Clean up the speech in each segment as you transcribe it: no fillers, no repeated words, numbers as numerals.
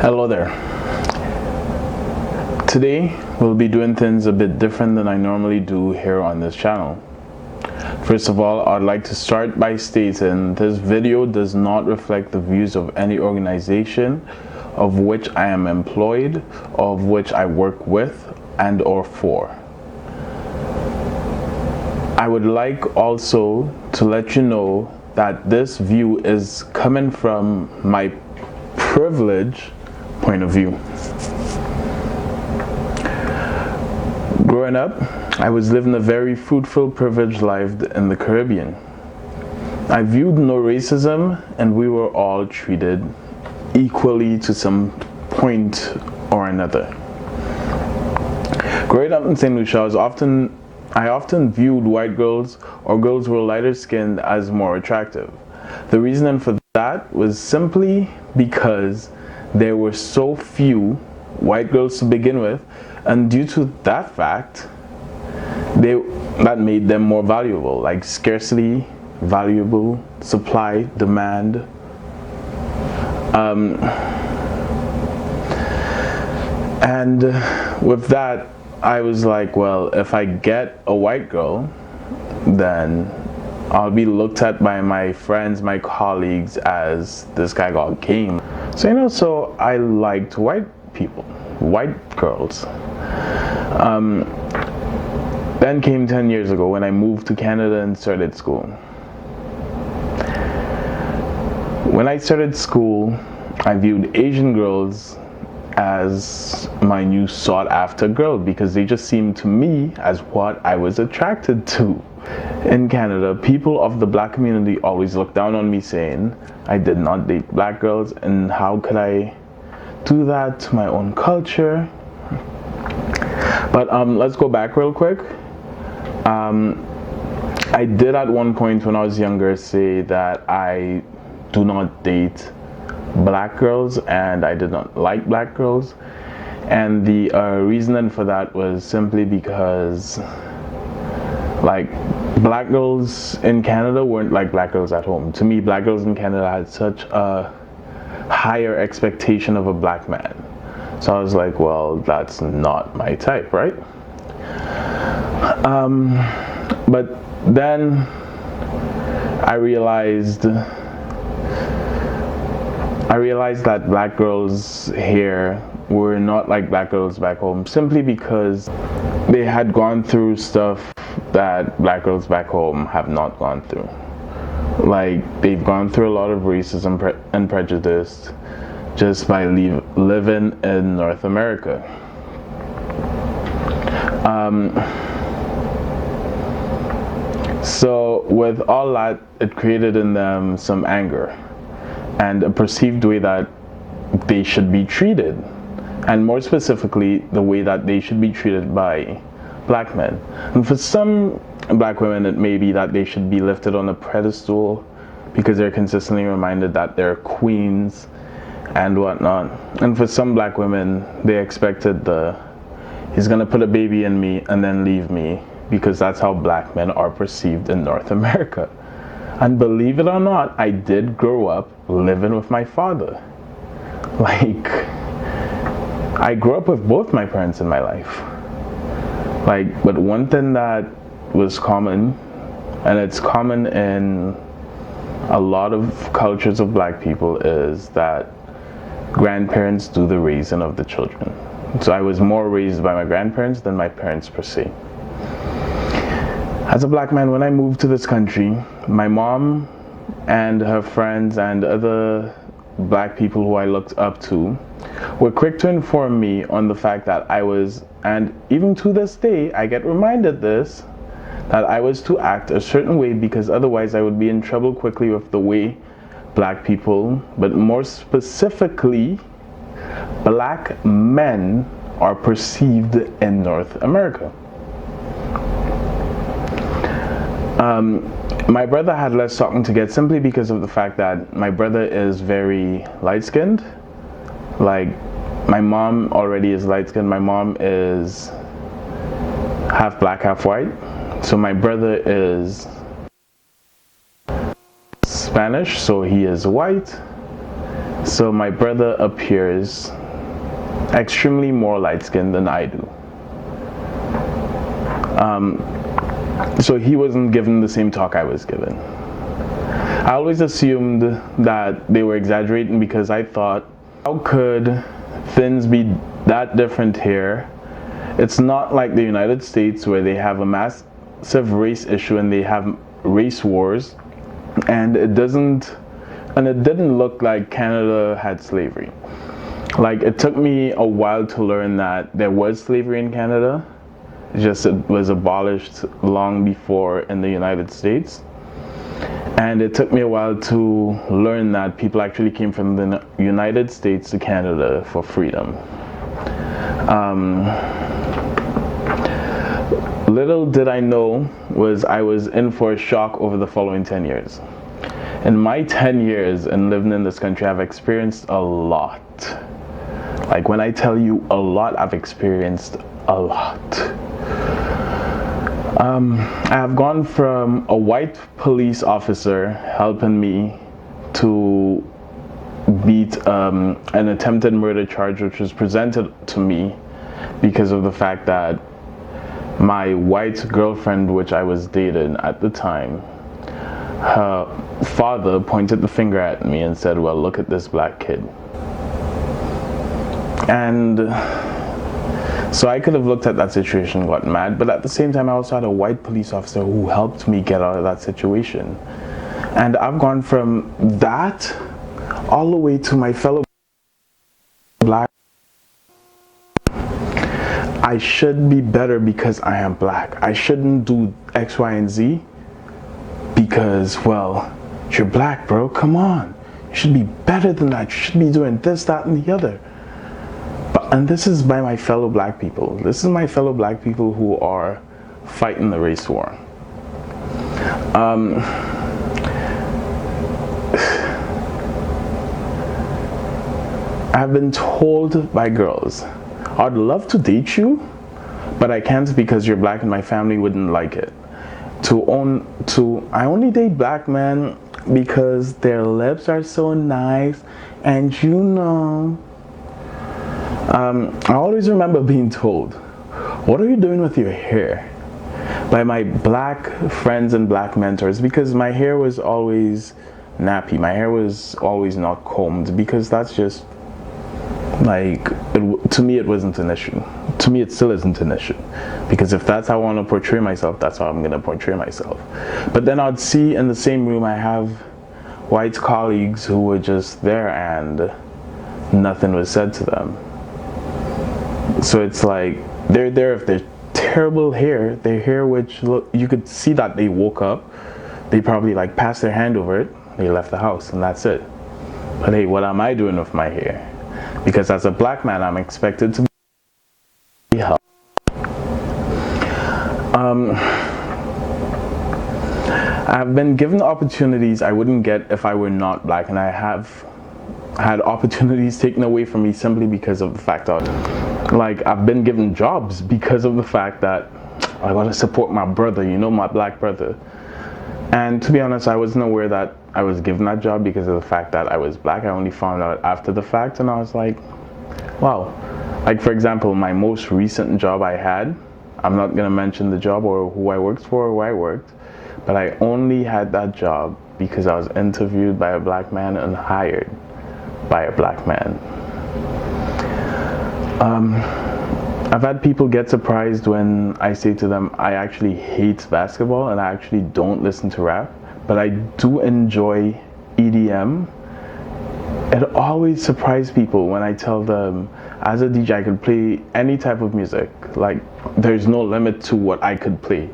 Hello there. Today we'll be doing things a bit different than I normally do here on this channel. First of all, I'd like to start by stating this video does not reflect the views of any organization of which I am employed or of which I work with and or for. I would like also to let you know that this view is coming from my privilege point of view. Growing up, I was living a very fruitful, privileged life in the Caribbean. I viewed no racism, and we were all treated equally to some point or another. Growing up in St. Lucia, I often viewed white girls or girls who were lighter skinned as more attractive. The reason for that was simply because there were so few white girls to begin with, and due to that fact, that made them more valuable, like scarcity, valuable, supply, demand. And with that, I was like, well, if I get a white girl, then I'll be looked at by my friends, my colleagues, as this guy got game. So I liked white people, white girls. Then came 10 years ago when I moved to Canada and started school. When I started school, I viewed Asian girls as my new sought after girl because they just seemed to me as what I was attracted to. In Canada, people of the black community always looked down on me, saying I did not date black girls, and how could I do that to my own culture? But let's go back real quick. I did at one point when I was younger say that I do not date black girls and I did not like black girls, and the reason for that was simply because black girls in Canada weren't like black girls at home. To me, black girls in Canada had such a higher expectation of a black man. So I was like, well, that's not my type, right? But then I realized that black girls here were not like black girls back home, simply because they had gone through stuff that black girls back home have not gone through. Like, they've gone through a lot of racism and prejudice just by living in North America. So with all that, it created in them some anger and a perceived way that they should be treated, and more specifically, the way that they should be treated by black men. And for some black women, it may be that they should be lifted on a pedestal because they're consistently reminded that they're queens and whatnot. And for some black women, they expected he's gonna put a baby in me and then leave me, because that's how black men are perceived in North America. And believe it or not, I did grow up living with my father. Like, I grew up with both my parents in my life. But one thing that was common, and it's common in a lot of cultures of black people, is that grandparents do the raising of the children. So I was more raised by my grandparents than my parents per se. As a black man, when I moved to this country, my mom and her friends and other black people who I looked up to were quick to inform me on the fact that I was, and even to this day, I get reminded this, that I was to act a certain way because otherwise I would be in trouble quickly with the way black people, but more specifically, black men are perceived in North America. My brother had less talking to get simply because of the fact that my brother is very light-skinned. Like, my mom already is light-skinned. My mom is half black, half white. So my brother is Spanish, so he is white. So my brother appears extremely more light-skinned than I do. So he wasn't given the same talk I was given. I always assumed that they were exaggerating because I thought, how could things be that different here? It's not like the United States where they have a massive race issue and they have race wars, and it didn't look like Canada had slavery. Like, it took me a while to learn that there was slavery in Canada, just it was abolished long before in the United States. And it took me a while to learn that people actually came from the United States to Canada for freedom. Little did I know was I was in for a shock over the following 10 years. In my 10 years in living in this country, I've experienced a lot. Like, when I tell you a lot, I've experienced a lot. I have gone from a white police officer helping me to beat an attempted murder charge, which was presented to me because of the fact that my white girlfriend, which I was dating at the time, her father pointed the finger at me and said, well, look at this black kid. And so I could have looked at that situation and got mad, but at the same time I also had a white police officer who helped me get out of that situation. And I've gone from that all the way to my fellow black. I should be better because I am black. I shouldn't do X, Y, and Z because, well, you're black, bro. Come on. You should be better than that. You should be doing this, that, and the other. And this is by my fellow black people. This is my fellow black people who are fighting the race war. I've been told by girls, I'd love to date you, but I can't because you're black and my family wouldn't like it. I only date black men because their lips are so nice, and you know. I always remember being told, what are you doing with your hair? By my black friends and black mentors, because my hair was always nappy. My hair was always not combed, because that's just like, to me it wasn't an issue. To me it still isn't an issue, because if that's how I want to portray myself, that's how I'm going to portray myself. But then I'd see in the same room I have white colleagues who were just there and nothing was said to them. So it's like, they're there if they're terrible hair, their hair which you could see that they woke up, they probably like passed their hand over it, they left the house, and that's it. But hey, what am I doing with my hair? Because as a black man, I'm expected to be helped. I've been given opportunities I wouldn't get if I were not black, and I have had opportunities taken away from me simply because of the fact that, like, I've been given jobs because of the fact that I gotta support my brother, you know, my black brother. And to be honest, I wasn't aware that I was given that job because of the fact that I was black. I only found out after the fact, and I was like, wow. Like, for example, my most recent job I had, I'm not gonna mention the job or who I worked for or where I worked, but I only had that job because I was interviewed by a black man and hired by a black man. I've had people get surprised when I say to them I actually hate basketball and I actually don't listen to rap, but I do enjoy EDM. It always surprises people when I tell them as a DJ I could play any type of music. Like, there's no limit to what I could play.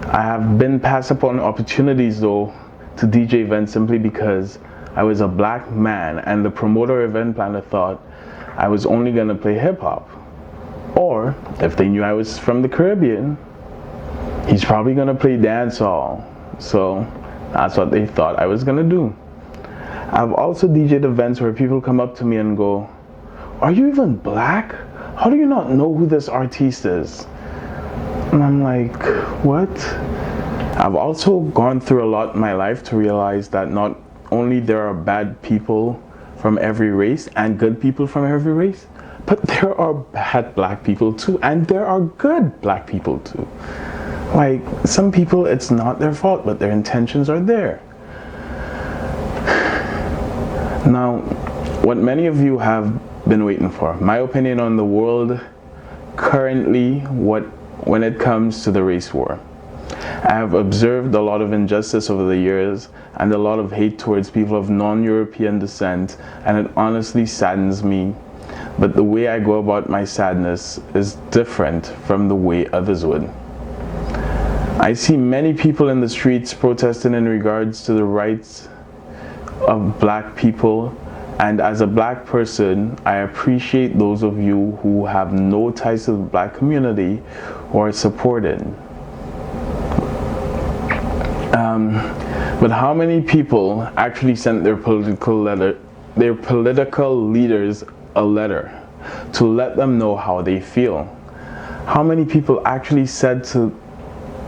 I have been passed upon opportunities though to DJ events simply because I was a black man and the promoter event planner thought I was only gonna play hip hop. Or if they knew I was from the Caribbean, he's probably gonna play dancehall. So that's what they thought I was gonna do. I've also DJed events where people come up to me and go, are you even black? How do you not know who this artiste is? And I'm like, what? I've also gone through a lot in my life to realize that not only there are bad people from every race and good people from every race, but there are bad black people too, and there are good black people too. Like, some people, it's not their fault, but their intentions are there. Now, what many of you have been waiting for, my opinion on the world currently, when it comes to the race war. I have observed a lot of injustice over the years and a lot of hate towards people of non-European descent, and it honestly saddens me. But the way I go about my sadness is different from the way others would. I see many people in the streets protesting in regards to the rights of black people, and as a black person, I appreciate those of you who have no ties to the black community who are supported. But how many people actually sent their political leaders a letter to let them know how they feel? How many people actually said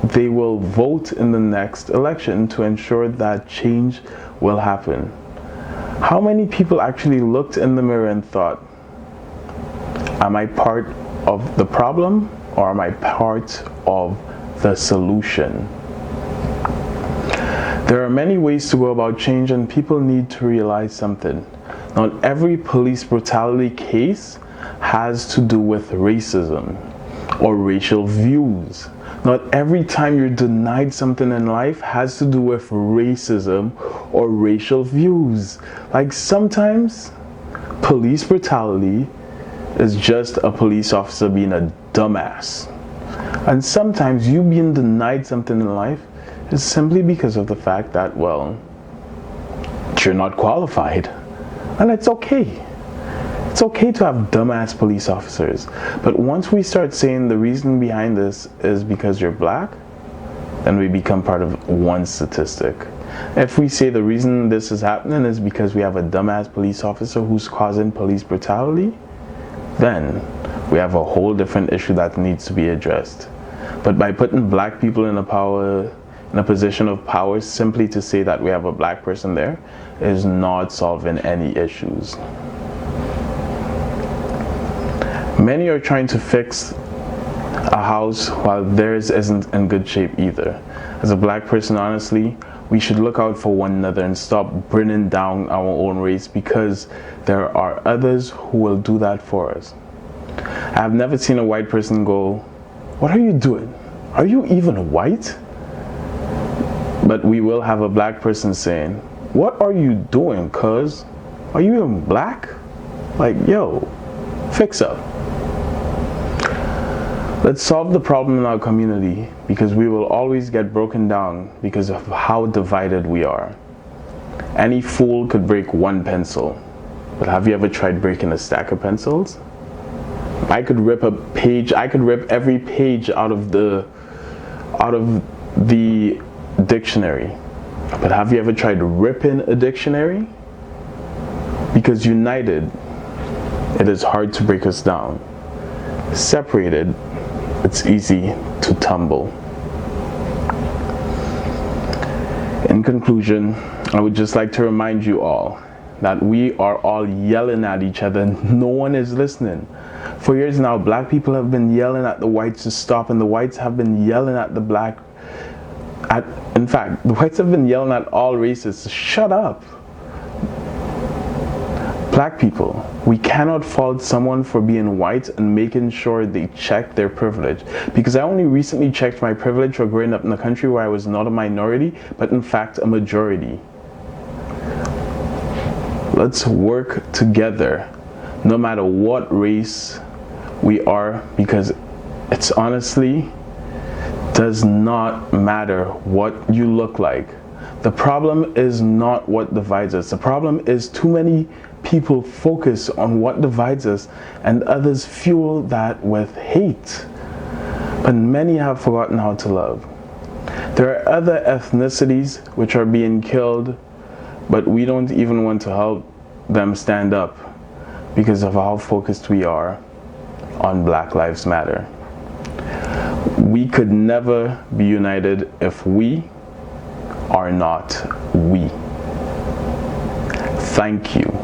they will vote in the next election to ensure that change will happen? How many people actually looked in the mirror and thought, am I part of the problem or am I part of the solution? There are many ways to go about change, and people need to realize something. Not every police brutality case has to do with racism or racial views. Not every time you're denied something in life has to do with racism or racial views. Like, sometimes police brutality is just a police officer being a dumbass. And sometimes you being denied something in life is simply because of the fact that, well, you're not qualified. And it's okay. It's okay to have dumbass police officers. But once we start saying the reason behind this is because you're black, then we become part of one statistic. If we say the reason this is happening is because we have a dumbass police officer who's causing police brutality, then we have a whole different issue that needs to be addressed. But by putting black people in a position of power simply to say that we have a black person there is not solving any issues. Many are trying to fix a house while theirs isn't in good shape either. As a black person, honestly, we should look out for one another and stop bringing down our own race, because there are others who will do that for us. I have never seen a white person go, "What are you doing? Are you even white?" But we will have a black person saying, "What are you doing, cuz? Are you even black? Like, yo, fix up." Let's solve the problem in our community, because we will always get broken down because of how divided we are. Any fool could break one pencil, but have you ever tried breaking a stack of pencils? I could rip every page out of the dictionary, but have you ever tried ripping a dictionary? Because united, it is hard to break us down. Separated, it's easy to tumble. In conclusion, I would just like to remind you all that we are all yelling at each other and no one is listening. For years now, black people have been yelling at the whites to stop, and the whites have been yelling at the black. In fact, the whites have been yelling at all races to shut up. Black people, we cannot fault someone for being white and making sure they check their privilege. Because I only recently checked my privilege for growing up in a country where I was not a minority, but in fact a majority. Let's work together, no matter what race we are, because it's honestly does not matter what you look like. The problem is not what divides us. The problem is too many people focus on what divides us, and others fuel that with hate. But many have forgotten how to love. There are other ethnicities which are being killed, but we don't even want to help them stand up because of how focused we are on Black Lives Matter. We could never be united if we are not we. Thank you.